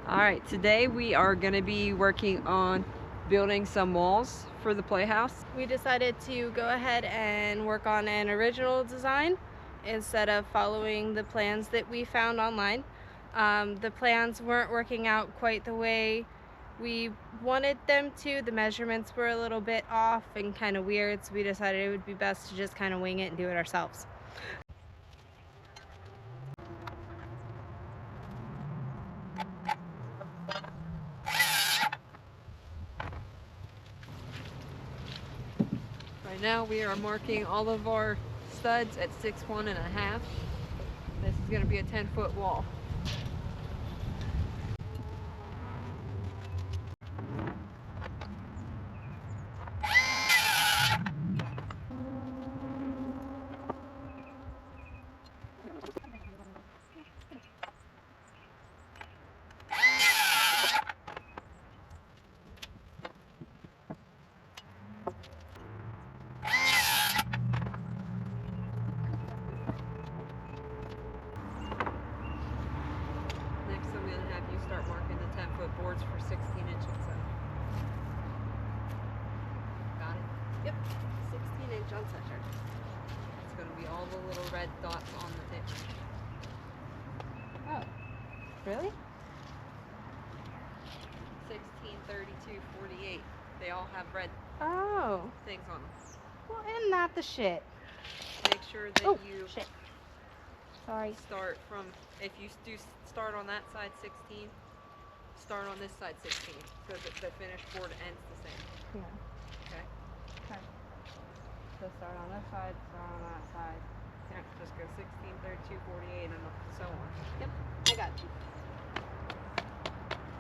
Alright, today we are going to be working on building some walls for the Playhouse. We decided to go ahead and work on an original design instead of following the plans that we found online. The plans weren't working out quite the way we wanted them to. The measurements were a little bit off and kind of weird, so we decided it would be best to just kind of wing it and do it ourselves. Right now we are marking all of our studs at 6'1 and a half. This is going to be a 10-foot wall. Next I'm going to have you start marking the 10-foot boards for 16 inches. Got it? Yep. 16-inch unsaturated. It's going to be all the little red dots on the tip. Oh, really? 16, 32, 48. They all have red things on them. Well, isn't that the shit? Make sure that you Shit. Sorry. start from, if you do start on that side 16, start on this side 16, so that the finished board ends the same. Yeah. Okay? Okay. So start on this side, start on that side. Yeah, just go 16, 32, 48, and so on. Yep, I got you.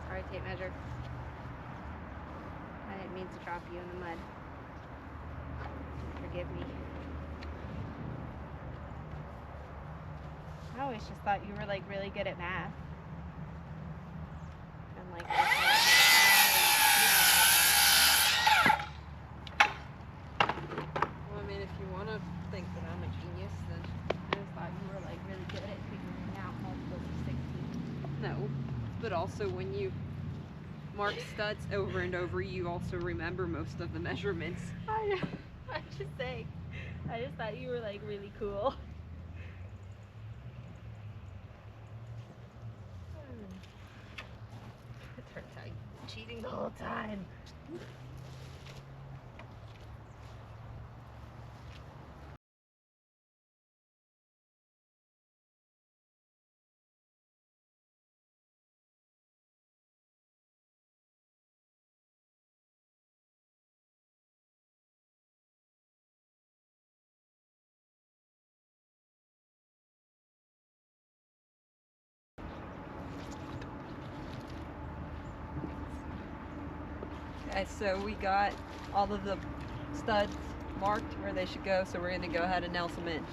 Alright, tape measure. I didn't mean to drop you in the mud. Forgive me. I always just thought you were like really good at math. And like Well, I mean, if you want to think that I'm a genius, then I just thought you were like really good at figuring out multiples of 16. no. But also, when you mark studs over and over, you also remember most of the measurements. I'm just saying. I just thought you were like really cool. It turns out you've been cheating the whole time. Okay, so we got all of the studs marked where they should go, so we're going to go ahead and nail some in.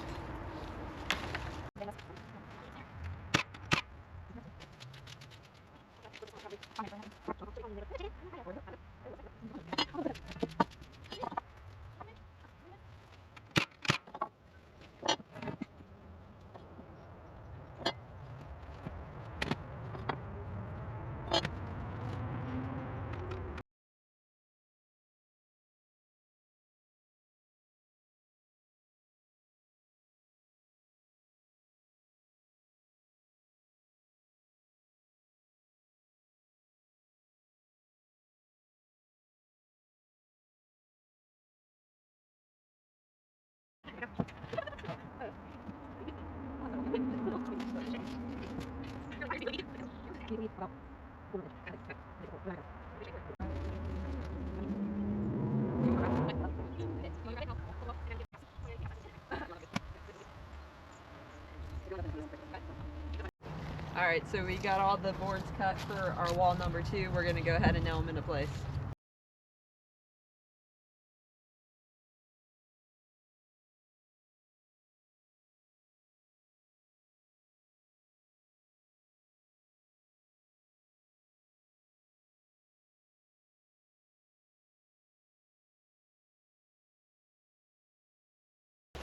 Alright, so we got all the boards cut for our wall number 2. We're going to go ahead and nail them into place.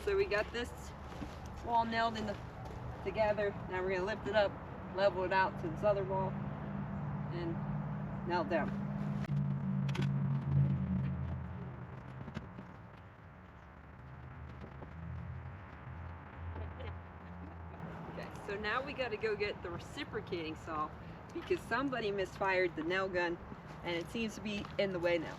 So we got this wall nailed together. Now we're going to lift it up, level it out to this other wall. and now down. Okay, so now we got to go get the reciprocating saw because somebody misfired the nail gun and it seems to be in the way now.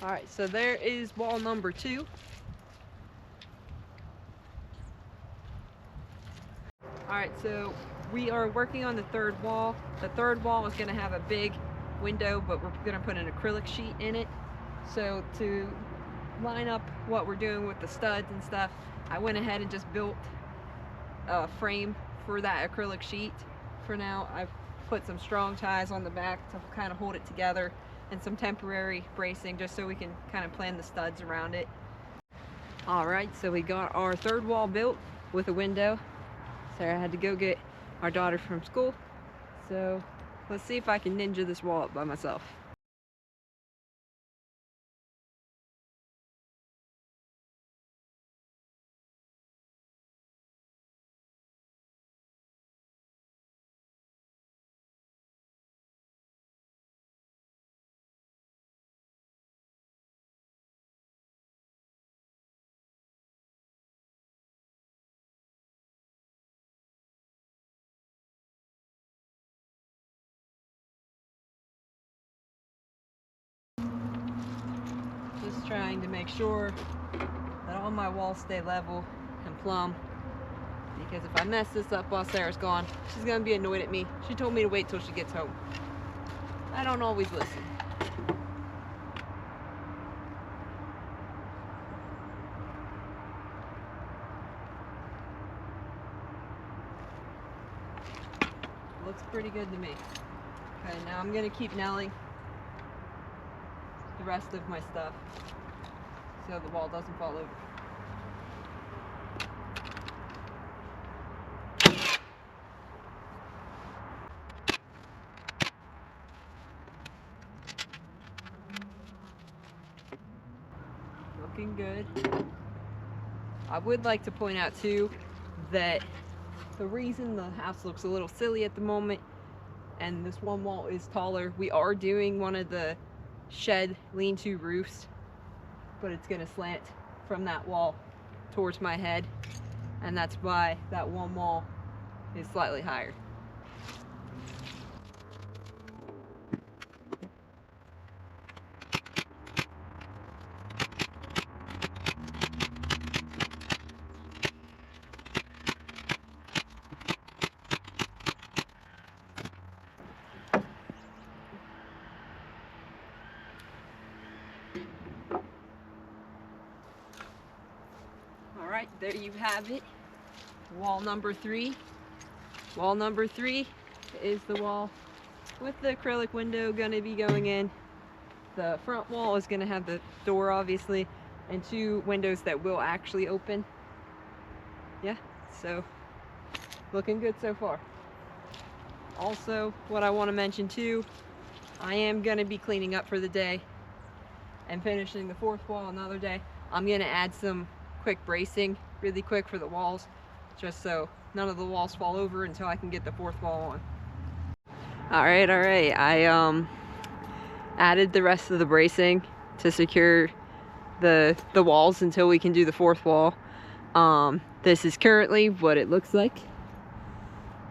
Alright, so there is wall number 2. Alright, so we are working on the third wall. The third wall is going to have a big window, but we're going to put an acrylic sheet in it. So to line up what we're doing with the studs and stuff, I went ahead and just built a frame for that acrylic sheet. For now, I've put some strong ties on the back to kind of hold it together and some temporary bracing just so we can kind of plan the studs around it. Alright, so we got our third wall built with a window. Sarah had to go get our daughter from school, so let's see if I can ninja this wall up by myself. Just trying to make sure that all my walls stay level and plumb, because if I mess this up while Sarah's gone, she's gonna be annoyed at me. She told me to wait till she gets home. I don't always listen. Looks pretty good to me. Okay, now I'm gonna keep nailing the rest of my stuff so the wall doesn't fall over. Looking good. I would like to point out too that the reason the house looks a little silly at the moment and this one wall is taller, we are doing one of the shed lean-to roofs, but it's gonna slant from that wall towards my head, and that's why that one wall is slightly higher. Alright, there you have it. Wall number 3. Wall number 3 is the wall with the acrylic window gonna be going in. The front wall is gonna have the door obviously and 2 windows that will actually open. Yeah, so looking good so far. Also, what I want to mention too, I am gonna be cleaning up for the day and finishing the 4th wall another day. I'm gonna add some quick bracing really quick for the walls, just so none of the walls fall over until I can get the 4th wall on. Alright, I added the rest of the bracing to secure the walls until we can do the 4th wall. This is currently what it looks like.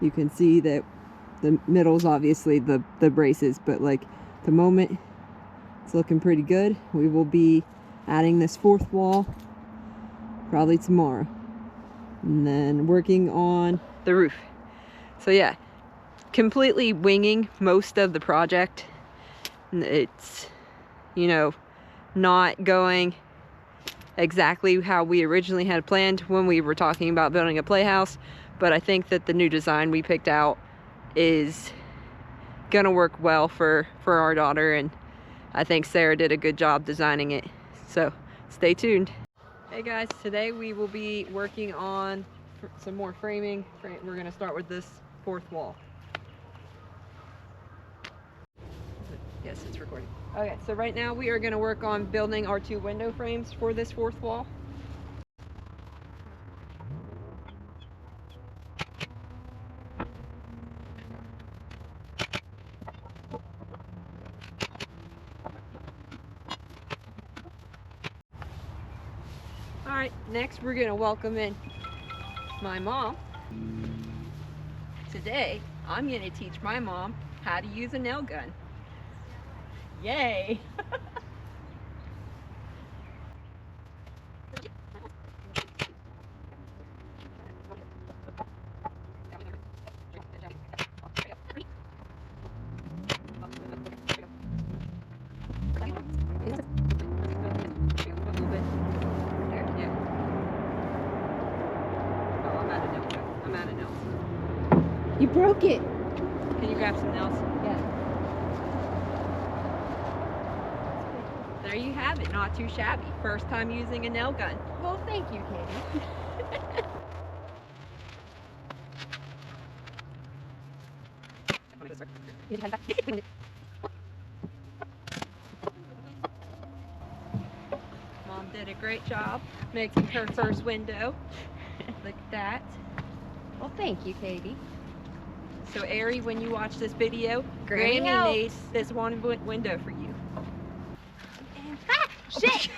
You can see that the middle's obviously the braces, but like at the moment it's looking pretty good. We will be adding this 4th wall probably tomorrow, and then working on the roof. So yeah, completely winging most of the project. It's, you know, not going exactly how we originally had planned when we were talking about building a playhouse, but I think that the new design we picked out is gonna work well for our daughter, and I think Sarah did a good job designing it. So Stay tuned. Hey guys, today we will be working on some more framing. We're going to start with this fourth wall. Yes, it's recording. Okay, so right now we are going to work on building our 2 window frames for this fourth wall. Alright, next we're going to welcome in my mom. Today, I'm going to teach my mom how to use a nail gun. Yay! You broke it. Can you grab some nails? Yeah. There you have it, not too shabby. First time using a nail gun. Well, thank you, Katie. Mom did a great job making her first window. Look at that. Well, thank you, Katie. So, Ari, when you watch this video, Granny Granny help. made this one window for you. Shit!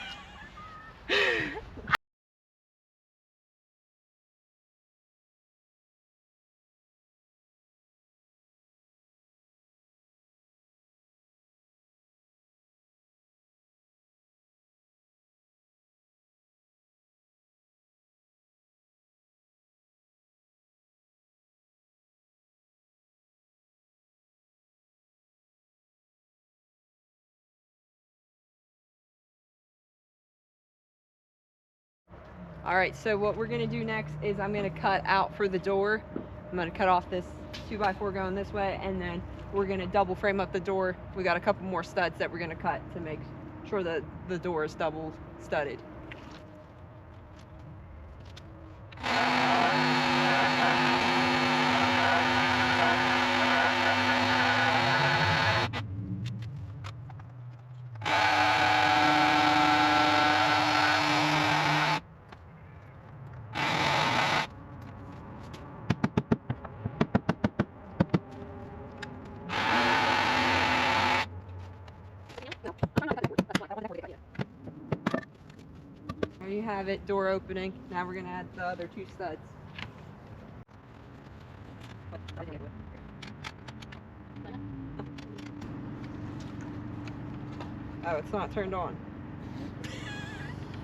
Alright, so what we're going to do next is I'm going to cut out for the door. I'm going to cut off this 2x4 going this way, and then we're going to double frame up the door. We got a couple more studs that we're going to cut to make sure that the door is double studded. There you have it, door opening. Now we're going to add the other 2 studs. Oh, it's not turned on.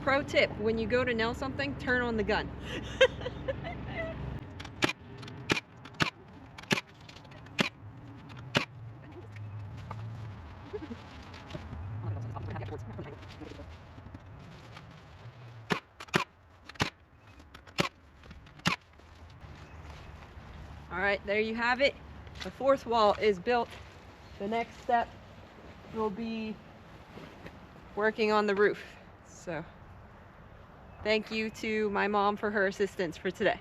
Pro tip, when you go to nail something, turn on the gun. Alright, there you have it. The fourth wall is built. The next step will be working on the roof. So, thank you to my mom for her assistance for today.